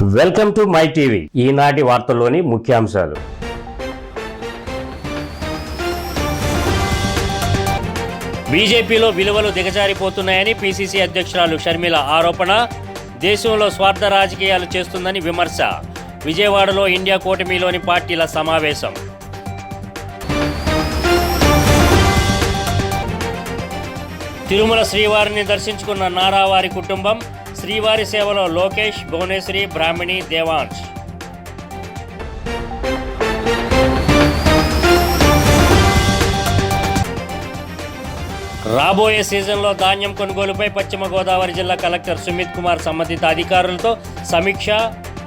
Welcome to my TV. ఈనాటి వార్తల్లోని ముఖ్యాంశాలు. బీజేపీలో విలువలు దిగజారిపోతున్నాయని పీసీసీ అధ్యక్షురాలు షర్మిల ఆరోపణ. దేశంలో స్వార్థ రాజకీయాలు చేస్తుందని విమర్శ. విజయవాడలో ఇండియా కూటమిలోని పార్టీల సమావేశం. తిరుమల శ్రీవారిని దర్శించుకున్న నారా వారి కుటుంబం. శ్రీవారి సేవలో లోకేష్, భువనేశ్వరి, బ్రాహ్మణి, దేవాంశ్. రాబోయే సీజన్లో ధాన్యం కొనుగోలుపై పశ్చిమ గోదావరి జిల్లా కలెక్టర్ సుమిత్ కుమార్ సంబంధిత అధికారులతో సమీక్ష.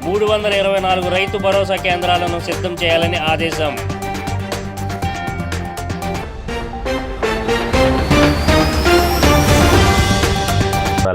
324 రైతు భరోసా కేంద్రాలను సిద్ధం చేయాలని ఆదేశం.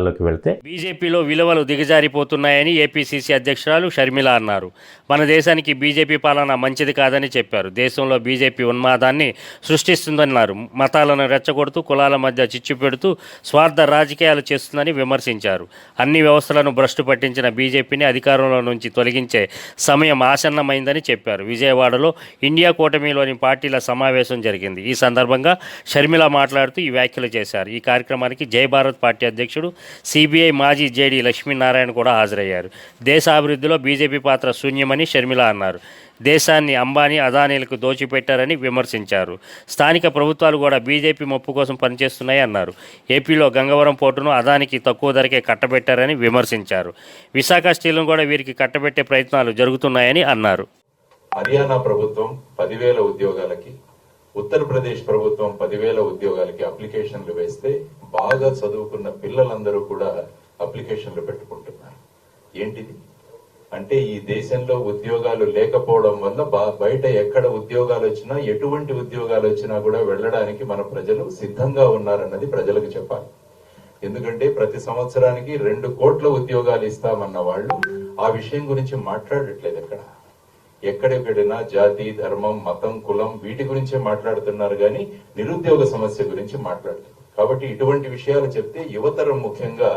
లోకి వెళ్తే బీజేపీలో విలువలు దిగజారిపోతున్నాయని ఏపీసీసీ అధ్యక్షురాలు షర్మిల అన్నారు. మన దేశానికి బీజేపీ పాలన మంచిది కాదని చెప్పారు. దేశంలో బీజేపీ ఉన్మాదాన్ని సృష్టిస్తుందన్నారు. మతాలను రెచ్చగొడుతూ కులాల మధ్య చిచ్చు పెడుతూ స్వార్థ రాజకీయాలు చేస్తుందని విమర్శించారు. అన్ని వ్యవస్థలను భ్రష్టు పట్టించిన బీజేపీని అధికారంలో నుంచి తొలగించే సమయం ఆసన్నమైందని చెప్పారు. విజయవాడలో ఇండియా కూటమిలోని పార్టీల సమావేశం జరిగింది. ఈ సందర్భంగా షర్మిల మాట్లాడుతూ ఈ వ్యాఖ్యలు చేశారు. ఈ కార్యక్రమానికి జై భారత్ పార్టీ అధ్యక్షుడు సిబిఐ మాజీ జేడీ లక్ష్మీనారాయణ కూడా హాజరయ్యారు. దేశ అభివృద్ధిలో బీజేపీ పాత్ర శూన్యమని షర్మిల అన్నారు. దేశాన్ని అంబానీ, అదానీలకు దోచిపెట్టారని విమర్శించారు. స్థానిక ప్రభుత్వాలు కూడా బీజేపీ మొప్పు కోసం పనిచేస్తున్నాయి అన్నారు. ఏపీలో గంగవరం పోర్టును అదానికి తక్కువ ధరకే కట్టబెట్టారని విమర్శించారు. విశాఖ స్టీల్ను కూడా వీరికి కట్టబెట్టే ప్రయత్నాలు జరుగుతున్నాయని అన్నారు. హర్యానా ప్రభుత్వం 10,000 ఉద్యోగాలకి, ఉత్తరప్రదేశ్ ప్రభుత్వం 10,000 ఉద్యోగాలకి అప్లికేషన్లు వేస్తే బాగా చదువుకున్న పిల్లలందరూ కూడా అప్లికేషన్లు పెట్టుకుంటున్నారు. ఏంటిది అంటే ఈ దేశంలో ఉద్యోగాలు లేకపోవడం వల్ల బయట ఎక్కడ ఉద్యోగాలు వచ్చినా, ఎటువంటి ఉద్యోగాలు వచ్చినా కూడా వెళ్ళడానికి మన ప్రజలు సిద్ధంగా ఉన్నారన్నది ప్రజలకు చెప్పాలి. ఎందుకంటే ప్రతి సంవత్సరానికి 2 కోట్ల ఉద్యోగాలు ఇస్తామన్న వాళ్ళు ఆ విషయం గురించి మాట్లాడట్లేదు. ఎక్కడెక్కడైనా జాతి, ధర్మం, మతం, కులం వీటి గురించే మాట్లాడుతున్నారు కానీ నిరుద్యోగ సమస్య గురించి మాట్లాడలేదు. కాబట్టి ఇటువంటి విషయాలు చెప్తే యువతరం ముఖ్యంగా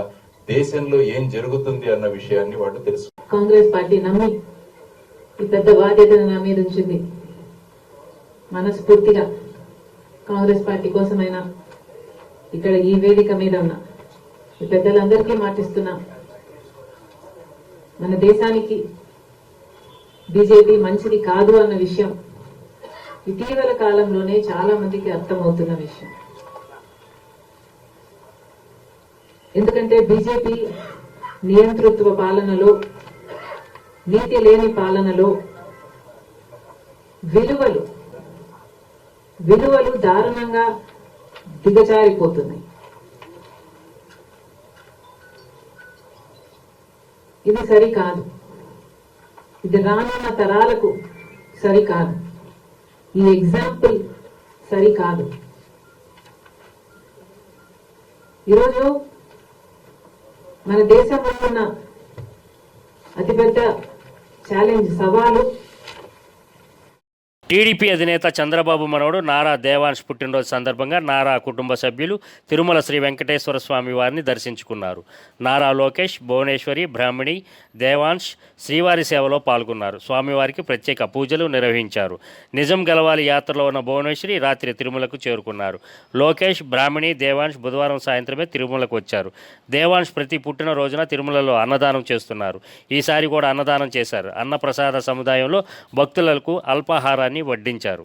దేశంలో ఏం జరుగుతుంది అన్న విషయాన్ని వాళ్ళు తెలుసు. కాంగ్రెస్ పార్టీ నమ్మి ఈ పెద్ద బాధ్యతను నా మీద ఉంచింది. మనస్ఫూర్తిగా కాంగ్రెస్ పార్టీ కోసమైనా ఇక్కడ ఈ వేదిక మీద ఉన్న ఈ పెద్దలందరికీ మాటిస్తున్నా, మన దేశానికి బీజేపీ మంచిది కాదు అన్న విషయం ఇటీవల కాలంలోనే చాలా మందికి అర్థమవుతున్న విషయం. ఎందుకంటే బీజేపీ నియంతృత్వ పాలనలో, నీతి లేని పాలనలో విలువలు దారుణంగా దిగజారిపోతున్నాయి. ఇది సరికాదు. ఇది రానున్న తరాలకు సరికాదు. ఈ ఎగ్జాంపుల్ సరికాదు. ఈరోజు మన దేశంలో ఉన్న అతిపెద్ద ఛాలెంజ్, సవాలు టీడీపీ అధినేత చంద్రబాబు మనవడు నారా దేవాంశ్ పుట్టినరోజు సందర్భంగా నారా కుటుంబ సభ్యులు తిరుమల శ్రీ వెంకటేశ్వర స్వామి వారిని దర్శించుకున్నారు. నారా లోకేష్, భువనేశ్వరి, బ్రాహ్మణి, దేవాంశ్ శ్రీవారి సేవలో పాల్గొన్నారు. స్వామివారికి ప్రత్యేక పూజలు నిర్వహించారు. నిజం గెలవాలి యాత్రలో ఉన్న భువనేశ్వరి రాత్రి తిరుమలకు చేరుకున్నారు. లోకేష్, బ్రాహ్మణి, దేవాంశ్ బుధవారం సాయంత్రమే తిరుమలకు వచ్చారు. దేవాంశ్ ప్రతి పుట్టినరోజున తిరుమలలో అన్నదానం చేస్తున్నారు. ఈసారి కూడా అన్నదానం చేశారు. అన్నప్రసాద సముదాయంలో భక్తులకు అల్పాహారాన్ని వడ్డించారు.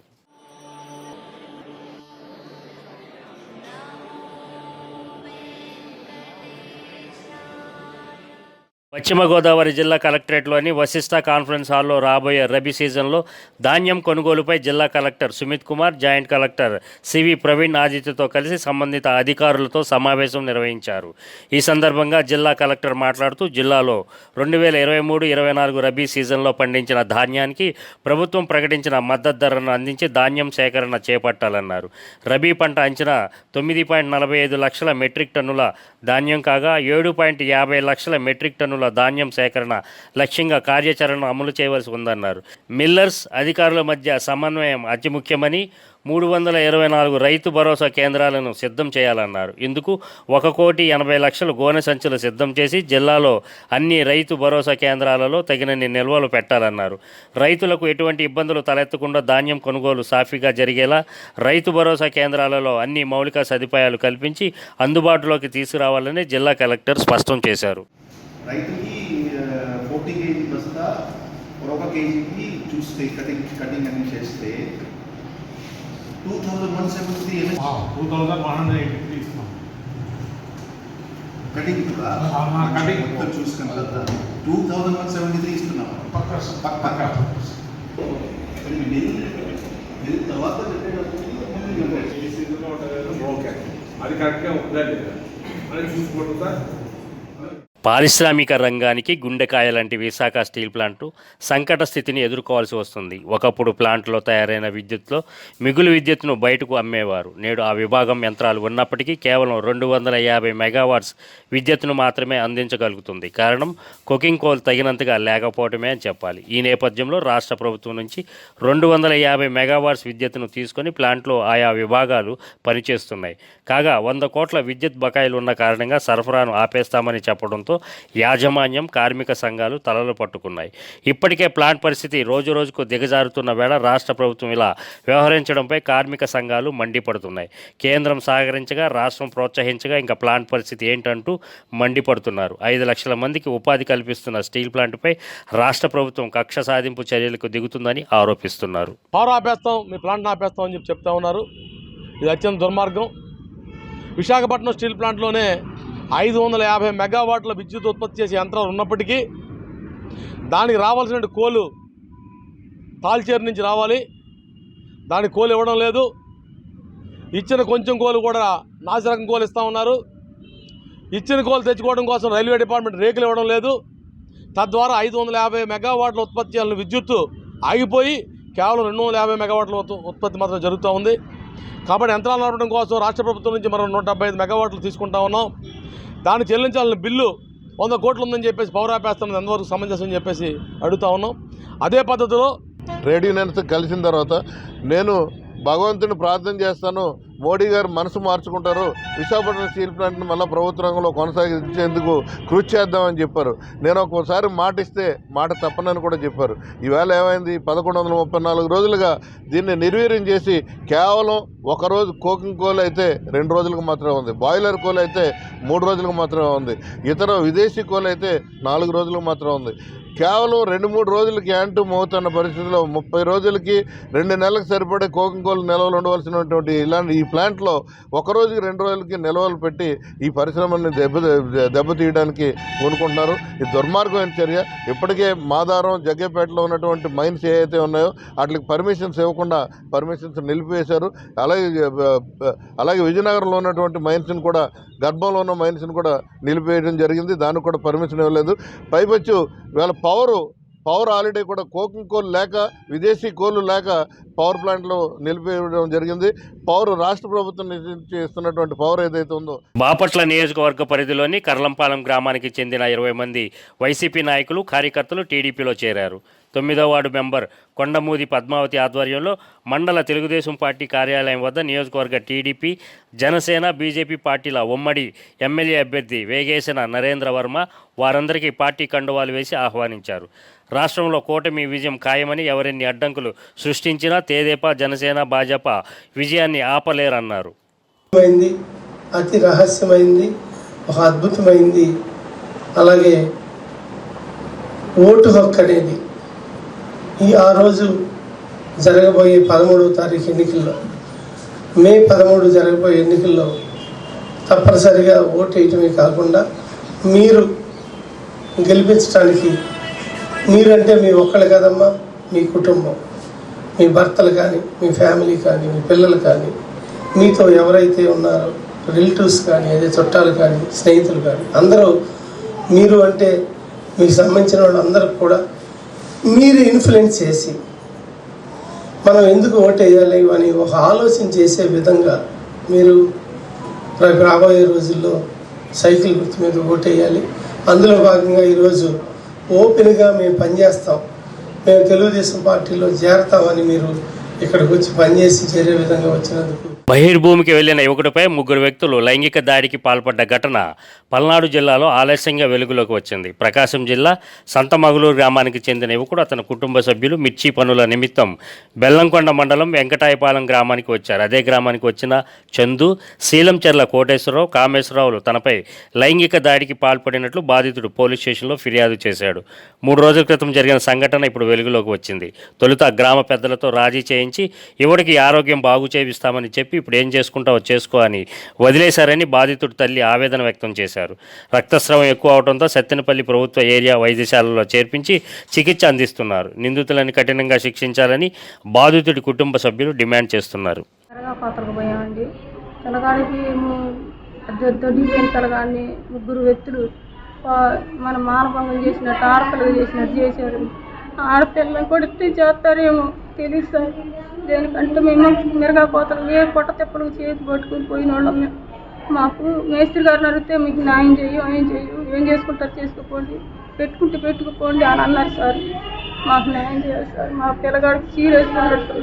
పశ్చిమ గోదావరి జిల్లా కలెక్టరేట్లోని వశిష్ఠ కాన్ఫరెన్స్ హాల్లో రాబోయే రబీ సీజన్లో ధాన్యం కొనుగోలుపై జిల్లా collector Sumit Kumar, joint collector CV Praveen ఆదిత్యతో కలిసి సంబంధిత అధికారులతో సమావేశం నిర్వహించారు. ఈ సందర్భంగా జిల్లా కలెక్టర్ మాట్లాడుతూ జిల్లాలో 2023-24 రబీ సీజన్లో పండించిన ధాన్యానికి ప్రభుత్వం ప్రకటించిన మద్దతు ధరను అందించి ధాన్యం సేకరణ చేపట్టాలన్నారు. రబీ పంట అంచనా 9.45 లక్షల మెట్రిక్ టన్నుల ధాన్యం కాగా 7.50 లక్షల మెట్రిక్ టన్నుల టన్నుల ధాన్యం సేకరణ లక్ష్యంగా కార్యాచరణ అమలు చేయవలసి ఉందన్నారు. మిల్లర్స్ అధికారుల మధ్య సమన్వయం అతి ముఖ్యమని 324 రైతు భరోసా కేంద్రాలను సిద్ధం చేయాలన్నారు. ఇందుకు 1,80,00,000 గోనె సంచులు సిద్ధం చేసి జిల్లాలో అన్ని రైతు భరోసా కేంద్రాలలో తగినన్ని నిల్వలు పెట్టాలన్నారు. రైతులకు ఎటువంటి ఇబ్బందులు తలెత్తకుండా ధాన్యం కొనుగోలు సాఫీగా జరిగేలా రైతు భరోసా కేంద్రాలలో అన్ని మౌలిక సదుపాయాలు కల్పించి అందుబాటులోకి తీసుకురావాలని జిల్లా కలెక్టర్ స్పష్టం చేశారు. రైతుకి 40 kg బస్తా ఒక కేజీకి చూస్తే కటింగ్ అన్ని చేస్తే 2,173 2,183 ఇస్తున్నాం. కటింగ్ కూడా కటింగ్ మొత్తం చూసుకున్న తర్వాత 2,173 ఇస్తున్నాం. పక్క తర్వాత ఓకే, అది కరెక్ట్గా ఉందా లేదా అని చూసుకుంటా. పారిశ్రామిక రంగానికి గుండెకాయ లాంటి విశాఖ స్టీల్ ప్లాంటు సంకట స్థితిని ఎదుర్కోవాల్సి వస్తుంది. ఒకప్పుడు ప్లాంట్లో తయారైన విద్యుత్లో మిగులు విద్యుత్తును బయటకు అమ్మేవారు. నేడు ఆ విభాగం యంత్రాలు ఉన్నప్పటికీ కేవలం 250 మెగావాట్స్ విద్యుత్తును మాత్రమే అందించగలుగుతుంది. కారణం కుకింగ్ కోల్ తగినంతగా లేకపోవడమే అని చెప్పాలి. ఈ నేపథ్యంలో రాష్ట్ర ప్రభుత్వం నుంచి 250 మెగావాట్స్ విద్యుత్తును తీసుకొని ప్లాంట్లో ఆయా విభాగాలు పనిచేస్తున్నాయి. కాగా 100 కోట్ల విద్యుత్ బకాయిలు ఉన్న కారణంగా సరఫరాను ఆపేస్తామని చెప్పడంతో యాజమాన్యం కార్మిక సంఘాలు తలలు పట్టుకున్నాయి. ఇప్పటికే ప్లాంట్ పరిస్థితి రోజురోజుకు దిగజారుతున్న వేళ రాష్ట్ర ప్రభుత్వం ఇలా వ్యవహరించడంపై కార్మిక సంఘాలు మండిపడుతున్నాయి. కేంద్రం సహకరించగా, రాష్ట్రం ప్రోత్సహించగా ఇంకా ప్లాంట్ పరిస్థితి ఏంటంటూ మండిపడుతున్నారు. 5 లక్షల మందికి ఉపాధి కల్పిస్తున్న స్టీల్ ప్లాంట్పై రాష్ట్ర ప్రభుత్వం కక్ష సాధింపు చర్యలకు దిగుతుందని ఆరోపిస్తున్నారు. పవర్ ఆపేస్తాం, మీ ప్లాంట్ ఆపేస్తాం అని చెప్తా ఉన్నారు. ఇది అత్యంత దుర్మార్గం. విశాఖపట్నం స్టీల్ ప్లాంట్లోనే 550 మెగావాట్ల విద్యుత్ ఉత్పత్తి చేసే యంత్రాలు ఉన్నప్పటికీ దానికి రావాల్సిన కోలు తాల్చేరు నుంచి రావాలి, దానికి కోలు ఇవ్వడం లేదు. ఇచ్చిన కొంచెం కోలు కూడా నాసిరకం కోలు ఇస్తూ ఉన్నారు. ఇచ్చిన కోలు తెచ్చుకోవడం కోసం రైల్వే డిపార్ట్మెంట్ రేకులు ఇవ్వడం లేదు. తద్వారా 550 మెగావాట్ల ఉత్పత్తి చేయాలని విద్యుత్తు ఆగిపోయి కేవలం 250 మెగావాట్ల ఉత్పత్తి మాత్రం జరుగుతూ ఉంది. కాబట్టి యంత్రాలు నడపడం కోసం రాష్ట్ర ప్రభుత్వం నుంచి మరో 175 మెగావాట్లు తీసుకుంటా ఉన్నాం. దాన్ని చెల్లించాలని బిల్లు 100 కోట్లు ఉందని చెప్పేసి పవర్ ఆపేస్తున్నది ఎంతవరకు సమంజసం అని చెప్పేసి అడుగుతా ఉన్నాం. అదే పద్ధతిలో ట్రేడ్ యూనియన్స్ కలిసిన తర్వాత నేను భగవంతుని ప్రార్థన చేస్తాను, మోడీ గారు మనసు మార్చుకుంటారు, విశాఖపట్నం స్టీల్ ప్లాంట్ని మళ్ళీ ప్రభుత్వ రంగంలో కొనసాగించేందుకు కృషి చేద్దామని చెప్పారు. నేను ఒక్కోసారి మాట ఇస్తే మాట తప్పనని కూడా చెప్పారు. ఈవేళ ఏమైంది, 1134 రోజులుగా దీన్ని నిర్వీర్యం చేసి కేవలం ఒకరోజు కోకింగ్ కోల్ అయితే 2 రోజులకు మాత్రమే ఉంది, బాయిలర్ కోల్ అయితే 3 రోజులకు మాత్రమే ఉంది, ఇతర విదేశీ కోల్ అయితే 4 రోజులకు మాత్రమే ఉంది. కేవలం 2-3 రోజులకి యాంటు మోతున్న పరిస్థితిలో 30 రోజులకి 2 నెలలకు సరిపడే కోకింగ్ కోల్ నిల్వలు ఉండవలసినటువంటి ఈ ప్లాంట్లో 1 రోజుకి 2 రోజులకి నిల్వలు పెట్టి ఈ పరిశ్రమని దెబ్బతీయడానికి పూనుకుంటున్నారు. ఇది దుర్మార్గమైన చర్య. ఇప్పటికే మాదారం, జగ్గేపేటలో ఉన్నటువంటి మైన్స్ ఏవైతే ఉన్నాయో వాటికి పర్మిషన్స్ ఇవ్వకుండా పర్మిషన్స్ నిలిపివేశారు. అలాగే విజయనగరంలో ఉన్నటువంటి మైన్స్ని కూడా, గర్భంలో ఉన్న మైన్స్ని కూడా నిలిపివేయడం జరిగింది. దానికి కూడా పర్మిషన్ ఇవ్వలేదు. పైపచ్చు వీళ్ళ పవర్ ఆల్రెడీ కూడా కోకింగ్ కోల్ లేక, విదేశీ కోళ్ళు లేక పవర్ ప్లాంట్లో నిలిపివేయడం జరిగింది. పవర్ రాష్ట్ర ప్రభుత్వం నుంచి ఇస్తున్నటువంటి పవర్ ఏదైతే ఉందో. బాపట్ల నియోజకవర్గ పరిధిలోని కర్లంపాలెం గ్రామానికి చెందిన 20 మంది వైసీపీ నాయకులు, కార్యకర్తలు టీడీపీలో చేరారు. 9వ వార్డు మెంబర్ కొండమూది పద్మావతి ఆధ్వర్యంలో మండల తెలుగుదేశం పార్టీ కార్యాలయం వద్ద నియోజకవర్గ టీడీపీ, జనసేన, బీజేపీ పార్టీల ఉమ్మడి ఎమ్మెల్యే అభ్యర్థి వేగేసిన నరేంద్ర వర్మ వారందరికీ పార్టీ కండువాలు వేసి ఆహ్వానించారు. రాష్ట్రంలో కూటమి విజయం ఖాయమని, ఎవరెన్ని అడ్డంకులు సృష్టించినా తెదేపా, జనసేన, భాజపా విజయాన్ని ఆపలేరన్నారు. అతి రహస్యమైంది, ఒక అద్భుతమైంది. అలాగే ఓటు హక్కు అనేది ఆ రోజు జరగబోయే 13వ తారీఖు ఎన్నికల్లో, మే 13 జరగబోయే ఎన్నికల్లో తప్పనిసరిగా ఓటు వేయటమే కాకుండా మీరు గెలిపించడానికి, మీరంటే మీ ఒక్కళ్ళు కదమ్మా, మీ కుటుంబం, మీ భర్తలు కానీ, మీ ఫ్యామిలీ కానీ, మీ పిల్లలు కానీ, మీతో ఎవరైతే ఉన్నారో రిలేటివ్స్ కానీ, అదే చుట్టాలు కానీ, స్నేహితులు కానీ, అందరూ మీరు అంటే మీకు సంబంధించిన వాళ్ళందరూ కూడా మీరు ఇన్ఫ్లుయెన్స్ చేసి మనం ఎందుకు ఓటు వేయాలి అని ఒక ఆలోచన చేసే విధంగా మీరు రాబోయే రోజుల్లో సైకిల్ గుర్తు మీద ఓటు వేయాలి. అందులో భాగంగా ఈరోజు ఓపెన్గా మేము పనిచేస్తాం, మేము తెలుగుదేశం పార్టీలో చేరతామని మీరు ఇక్కడికి వచ్చి పనిచేసి చేరే విధంగా వచ్చినందుకు. బహిర్భూమికి వెళ్లిన యువకుడిపై 3 వ్యక్తులు లైంగిక దాడికి పాల్పడ్డ ఘటన పల్నాడు జిల్లాలో ఆలస్యంగా వెలుగులోకి వచ్చింది. ప్రకాశం జిల్లా సంతమగులూరు గ్రామానికి చెందిన యువకుడు అతని కుటుంబ సభ్యులు మిర్చి పనుల నిమిత్తం బెల్లంకొండ మండలం వెంకటాయపాలెం గ్రామానికి వచ్చారు. అదే గ్రామానికి వచ్చిన చందు, శీలంచెర్ల కోటేశ్వరరావు, కామేశ్వరరావులు తనపై లైంగిక దాడికి పాల్పడినట్లు బాధితుడు పోలీస్ స్టేషన్లో ఫిర్యాదు చేశాడు. 3 రోజుల క్రితం జరిగిన సంఘటన ఇప్పుడు వెలుగులోకి వచ్చింది. తొలుత గ్రామ పెద్దలతో రాజీ చేయించి యువడికి ఆరోగ్యం బాగు చేయిస్తామని చెప్పి ఇప్పుడు ఏం చేసుకుంటావో చేసుకో అని వదిలేశారని బాధితుడి తల్లి ఆవేదన వ్యక్తం చేశారు. రక్తస్రావం ఎక్కువ అవడంతో సత్తెనపల్లి ప్రభుత్వ ఏరియా వైద్యశాలలో చేర్పించి చికిత్స అందిస్తున్నారు. నిందితులను కఠినంగా శిక్షించాలని బాధితుడి కుటుంబ సభ్యులు డిమాండ్ చేస్తున్నారు. ముగ్గురు వ్యక్తులు మన మానభంగం చేసినట్టు ఆడపిల్లలు చేసినట్టు చేశారు. ఆడపిల్లని కొడితే చేస్తారేమో తెలియదు సార్. దేనికంటే మేము మిరగా కోతలు ఏ పొట్ట తెప్పలకు చేతి పట్టుకుని పోయిన వాళ్ళం. మేము మాకు మేస్త్రి గారిని అడిగితే మీకు న్యాయం ఏం చేసుకుంటారు చేసుకోండి, పెట్టుకుంటే పెట్టుకుపోండి అని అన్నారు సార్. మాకు న్యాయం చేయాలి సార్. మా పిల్లగాడికి సీరియస్ ఉన్నట్టు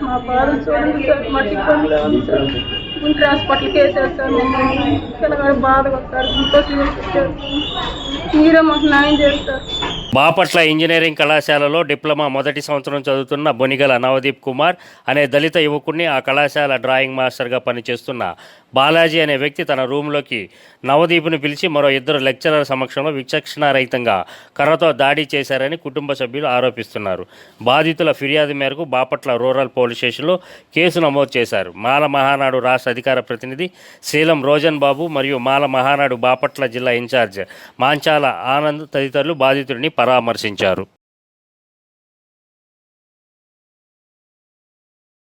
మా బాధలు చూడండి సార్. మట్టి పనులు ఉంది సార్. గుంటూరు హాస్పిటల్కి వేసారు సార్. మేము పిల్లగాడు బాధగా సార్. ఇంకోసం వచ్చారు. మీరే మాకు న్యాయం చేస్తారు. బాపట్ల ఇంజనీరింగ్ కళాశాలలో డిప్లొమా మొదటి సంవత్సరం చదువుతున్న బొనిగల నవదీప్ కుమార్ అనే దళిత యువకుడిని ఆ కళాశాల డ్రాయింగ్ మాస్టర్గా పనిచేస్తున్న బాలాజీ అనే వ్యక్తి తన రూమ్లోకి నవదీప్ను పిలిచి మరో 2 లెక్చరర్ సమక్షంలో విచక్షణారహితంగా కర్రతో దాడి చేశారని కుటుంబ సభ్యులు ఆరోపిస్తున్నారు. బాధితుల ఫిర్యాదు మేరకు బాపట్ల రూరల్ పోలీస్ స్టేషన్లో కేసు నమోదు చేశారు. మాల మహానాడు రాష్ట్ర అధికార ప్రతినిధి శీలం రోజన్ బాబు మరియు మాల మహానాడు బాపట్ల జిల్లా ఇన్ఛార్జ్ మాంచాల ఆనంద్ తదితరులు బాధితుడిని పరామర్శించారు.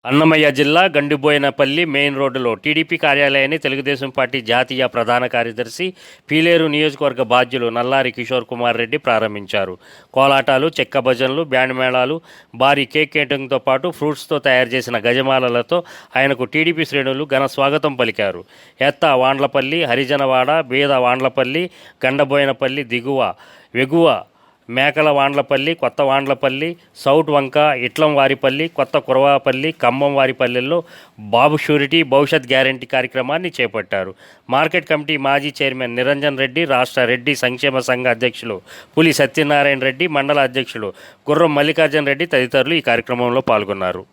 అన్నమయ్య జిల్లా గండిబోయినపల్లి మెయిన్ రోడ్డులో టీడీపీ కార్యాలయాన్ని తెలుగుదేశం పార్టీ జాతీయ ప్రధాన కార్యదర్శి పీలేరు నియోజకవర్గ బాధ్యులు నల్లారి కిషోర్ కుమార్ రెడ్డి ప్రారంభించారు. కోలాటాలు, చెక్క భజనలు, బ్యాండ్ మేళాలు, భారీ కేక్ కేటింగ్తో పాటు ఫ్రూట్స్తో తయారు చేసిన గజమాలలతో ఆయనకు టీడీపీ శ్రేణులు ఘన స్వాగతం పలికారు. ఎత్త వాండ్లపల్లి, హరిజనవాడ, బీద వాండ్లపల్లి, గండబోయినపల్లి, దిగువ, వెగువ, మేకల వాండ్లపల్లి, కొత్త వాండ్లపల్లి, సౌట్ వంక, ఇట్లం వారిపల్లి, కొత్త కురవాపల్లి, ఖమ్మం వారిపల్లెల్లో బాబు షూరిటీ భవిష్యత్ గ్యారంటీ కార్యక్రమాన్ని చేపట్టారు. మార్కెట్ కమిటీ మాజీ చైర్మన్ నిరంజన్ రెడ్డి, రాష్ట్ర రెడ్డి సంక్షేమ సంఘ అధ్యక్షులు పులి సత్యనారాయణ రెడ్డి, మండల అధ్యక్షులు గుర్రం మల్లికార్జున రెడ్డి తదితరులు ఈ కార్యక్రమంలో పాల్గొన్నారు.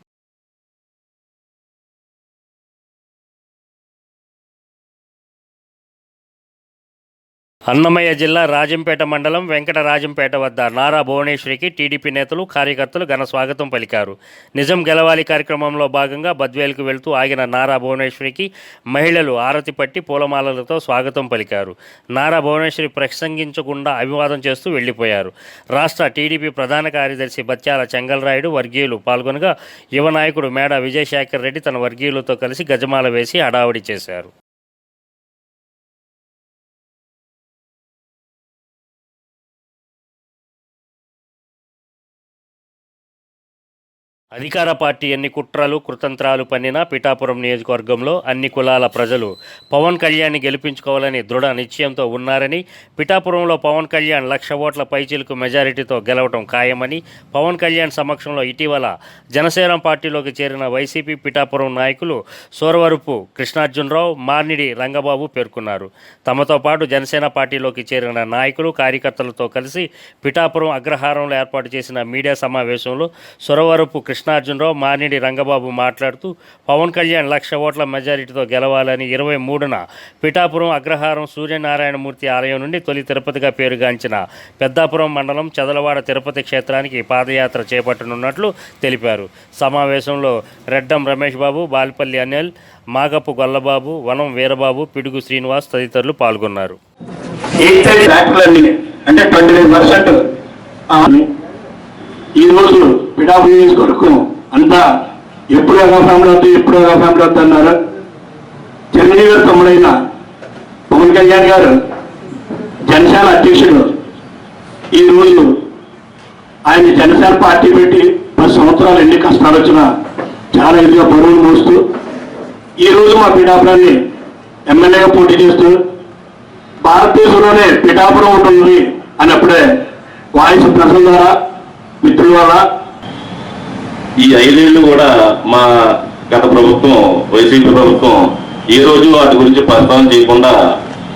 అన్నమయ్య జిల్లా రాజంపేట మండలం వెంకటరాజంపేట వద్ద నారా భువనేశ్వరికి టీడీపీ నేతలు, కార్యకర్తలు ఘన స్వాగతం పలికారు. నిజం గెలవాలి కార్యక్రమంలో భాగంగా బద్వేలుకు వెళ్తూ ఆగిన నారా భువనేశ్వరికి మహిళలు ఆరతి పట్టి పూలమాలలతో స్వాగతం పలికారు. నారా భువనేశ్వరి ప్రసంగించకుండా అభివాదం చేస్తూ వెళ్లిపోయారు. రాష్ట్ర టీడీపీ ప్రధాన కార్యదర్శి బత్యాల చెంగల్రాయుడు వర్గీయులు పాల్గొనగా యువ నాయకుడు మేడ విజయశేఖర్ రెడ్డి తన వర్గీయులతో కలిసి గజమాల వేసి హడావుడి చేశారు. అధికార పార్టీ ఎన్ని కుట్రలు, కుతంత్రాలు పన్నినా పిఠాపురం నియోజకవర్గంలో అన్ని కులాల ప్రజలు పవన్ కళ్యాణ్ని గెలిపించుకోవాలని దృఢ నిశ్చయంతో ఉన్నారని, పిఠాపురంలో పవన్ కళ్యాణ్ 1,00,000 ఓట్ల పైచీలకు మెజారిటీతో గెలవడం ఖాయమని, పవన్ కళ్యాణ్ సమక్షంలో ఇటీవల జనసేన పార్టీలోకి చేరిన వైసీపీ పిఠాపురం నాయకులు సోరవరపు కృష్ణార్జునరావు, మార్నిడి రంగబాబు పేర్కొన్నారు. తమతో పాటు జనసేన పార్టీలోకి చేరిన నాయకులు, కార్యకర్తలతో కలిసి పిఠాపురం అగ్రహారంలో ఏర్పాటు చేసిన మీడియా సమావేశంలో సోరవరపు కృష్ణార్జునరావు, మార్నిడి రంగబాబు మాట్లాడుతూ పవన్ కళ్యాణ్ 1,00,000 ఓట్ల మెజారిటీతో గెలవాలని 23న పిఠాపురం అగ్రహారం సూర్యనారాయణమూర్తి ఆలయం నుండి తొలి తిరుపతిగా పేరుగాంచిన పెద్దాపురం మండలం చదలవాడ తిరుపతి క్షేత్రానికి పాదయాత్ర చేపట్టనున్నట్లు తెలిపారు. సమావేశంలో రెడ్డం రమేష్ బాబు, బాల్పల్లి అనిల్, మాగపు గొల్లబాబు, వనం వీరబాబు, పిడుగు శ్రీనివాస్ తదితరులు పాల్గొన్నారు. ఈ రోజు పిఠాపురం నియోజకవర్గం అంతా ఎప్పుడు ఫ్యామిలీ అవుతుంది అన్నారు. చిరంజీవి గారు తమ్ముడైన పవన్ కళ్యాణ్ గారు జనసేన అధ్యక్షుడు. ఈరోజు ఆయన జనసేన పార్టీ పెట్టి 10 సంవత్సరాలు ఎన్ని కష్టాలు వచ్చినా చాలా ఇదిగా బరువులు మోస్తూ ఈరోజు మా పిఠాపురాన్ని ఎమ్మెల్యేగా పోటీ చేస్తూ భారతదేశంలోనే పిఠాపురం ఉంటుంది అని అప్పుడే వాయిస్ ప్రశ్న ద్వారా మిత్రుల వల్ల ఈ 5 ఏళ్ళు కూడా మా గత ప్రభుత్వం వైసీపీ ప్రభుత్వం ఏ రోజు వాటి గురించి ప్రస్తావన చేయకుండా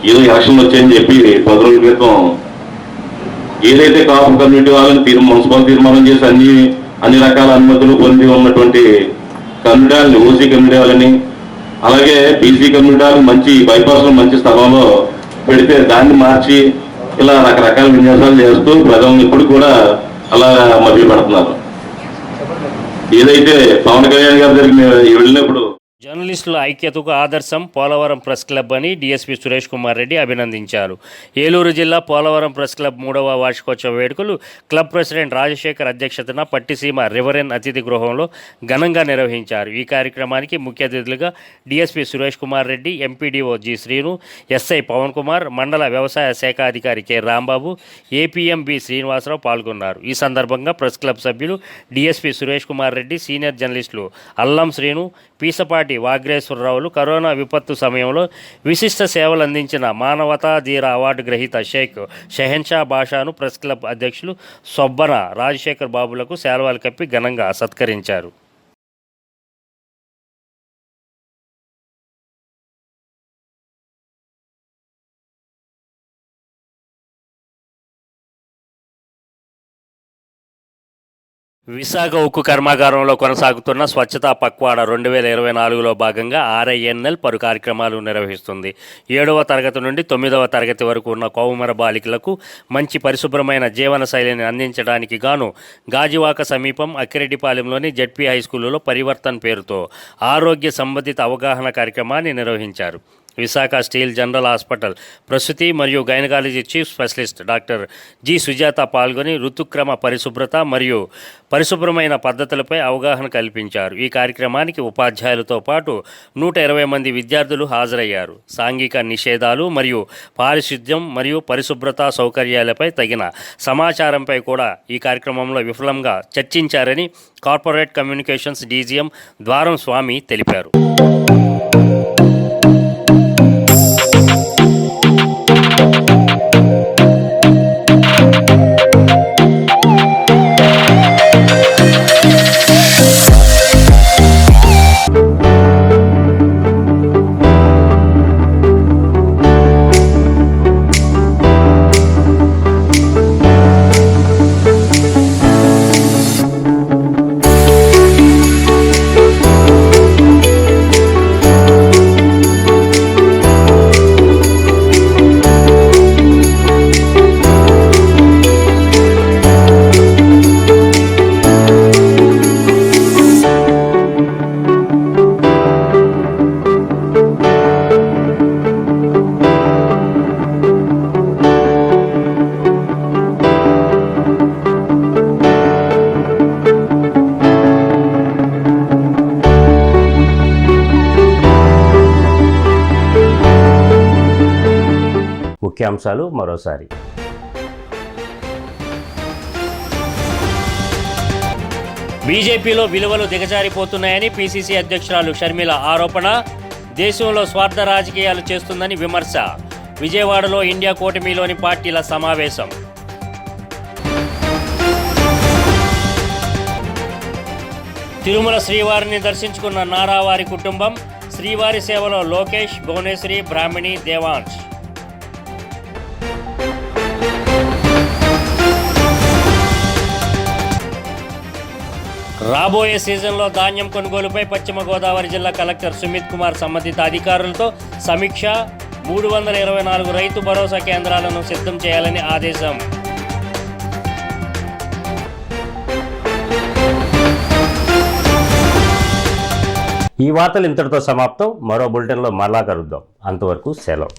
ఏదో ఎలక్షన్ వచ్చాయని చెప్పి 10 రోజుల క్రితం ఏదైతే కాపు కమ్యూనిటీ వాళ్ళని మున్సిపల్ తీర్మానం చేసి అన్ని రకాల అనుమతులు పొంది ఉన్నటువంటి కమ్యూనిటీ వాళ్ళని ఓసీ కమ్యూనిటీ వాళ్ళని అలాగే బీసీ కమ్యూనిటీ వాళ్ళని మంచి బైపాస్ లో మంచి స్థలంలో పెడితే దాన్ని మార్చి ఇలా రకరకాల విన్యాసాలు చేస్తూ ప్రజలను ఇప్పుడు కూడా అలా మభ్య పెడుతున్నారు. ఏదైతే పవన్ కళ్యాణ్ గారి దగ్గరికి వెళ్ళినప్పుడు జర్నలిస్టుల ఐక్యతకు ఆదర్శం పోలవరం ప్రెస్ క్లబ్ అని డీఎస్పీ సురేష్ కుమార్ రెడ్డి అభినందించారు. ఏలూరు జిల్లా పోలవరం ప్రెస్ క్లబ్ 3వ వార్షికోత్సవ వేడుకలు క్లబ్ ప్రెసిడెంట్ రాజశేఖర్ అధ్యక్షతన పట్టిసీమ రివరెన్ అతిథి గృహంలో ఘనంగా నిర్వహించారు. ఈ కార్యక్రమానికి ముఖ్య అతిథులుగా DSP Suresh Kumar Reddy, MPDO G Srinu, SI Pavan Kumar, మండల వ్యవసాయ శాఖ అధికారి K Rambabu, APM B Srinivasarao పాల్గొన్నారు. ఈ సందర్భంగా ప్రెస్ క్లబ్ సభ్యులు డీఎస్పీ సురేష్ కుమార్ రెడ్డి, సీనియర్ జర్నలిస్టులు అల్లం శ్రీను, పీసపాటి వాగ్రేశ్వరరావులు కరోనా విపత్తు సమయంలో విశిష్ట సేవలు అందించిన మానవతా ధీర అవార్డు గ్రహీత షేక్ షెహన్షా బాషాను ప్రెస్ క్లబ్ అధ్యక్షులు సొబ్బన రాజశేఖర్ బాబులకు శాల్వాలు కప్పి ఘనంగా సత్కరించారు. విశాఖ ఉక్కు కర్మాగారంలో కొనసాగుతున్న స్వచ్ఛతా పక్వాడ 2024లో భాగంగా ఆర్ఐఎన్ఎల్ పలు కార్యక్రమాలు నిర్వహిస్తుంది. 7వ తరగతి నుండి 9వ తరగతి వరకు ఉన్న కౌమార బాలికలకు మంచి పరిశుభ్రమైన జీవన శైలిని అందించడానికి గాను గాజువాక సమీపం అక్కిరెడ్డిపాలెంలోని జెడ్పీ హైస్కూలులో పరివర్తన్ పేరుతో ఆరోగ్య సంబంధిత అవగాహన కార్యక్రమాన్ని నిర్వహించారు. విశాఖ స్టీల్ జనరల్ హాస్పిటల్ ప్రసూతి మరియు gynaecology chief specialist doctor G Sujatha పాల్గొని ఋతుక్రమ పరిశుభ్రత మరియు పరిశుభ్రమైన పద్ధతులపై అవగాహన కల్పించారు. ఈ కార్యక్రమానికి ఉపాధ్యాయులతో పాటు 120 మంది విద్యార్థులు హాజరయ్యారు. సాంఘిక నిషేధాలు మరియు పారిశుద్ధ్యం మరియు పరిశుభ్రత సౌకర్యాలపై తగిన సమాచారంపై కూడా ఈ కార్యక్రమంలో విఫలంగా చర్చించారని కార్పొరేట్ కమ్యూనికేషన్స్ డీజీఎం ద్వారం స్వామి తెలిపారు. ముఖ్యాంశాలు మరోసారి. బీజేపీలో విలువలు దిగజారిపోతున్నాయని పీసీసీ అధ్యక్షురాలు షర్మిల ఆరోపణ. దేశంలో స్వార్థ రాజకీయాలు చేస్తుందని విమర్శ. విజయవాడలో ఇండియా కూటమిలోని పార్టీల సమావేశం. తిరుమల శ్రీవారిని దర్శించుకున్న నారావారి కుటుంబం. శ్రీవారి సేవలో లోకేష్, భువనేశ్వరి, బ్రాహ్మణి, దేవాంశ్. రాబోయే సీజన్లో ధాన్యం కొనుగోలుపై పశ్చిమ గోదావరి జిల్లా కలెక్టర్ సుమిత్ కుమార్ సంబంధిత అధికారులతో సమీక్ష. 324 రైతు భరోసా కేంద్రాలను సిద్ధం చేయాలని ఆదేశం. ఈ వార్తలు ఇంతటితో సమాప్తం. మరో బులెటిన్లో మరలా కలుద్దాం. అంతవరకు సెలవు.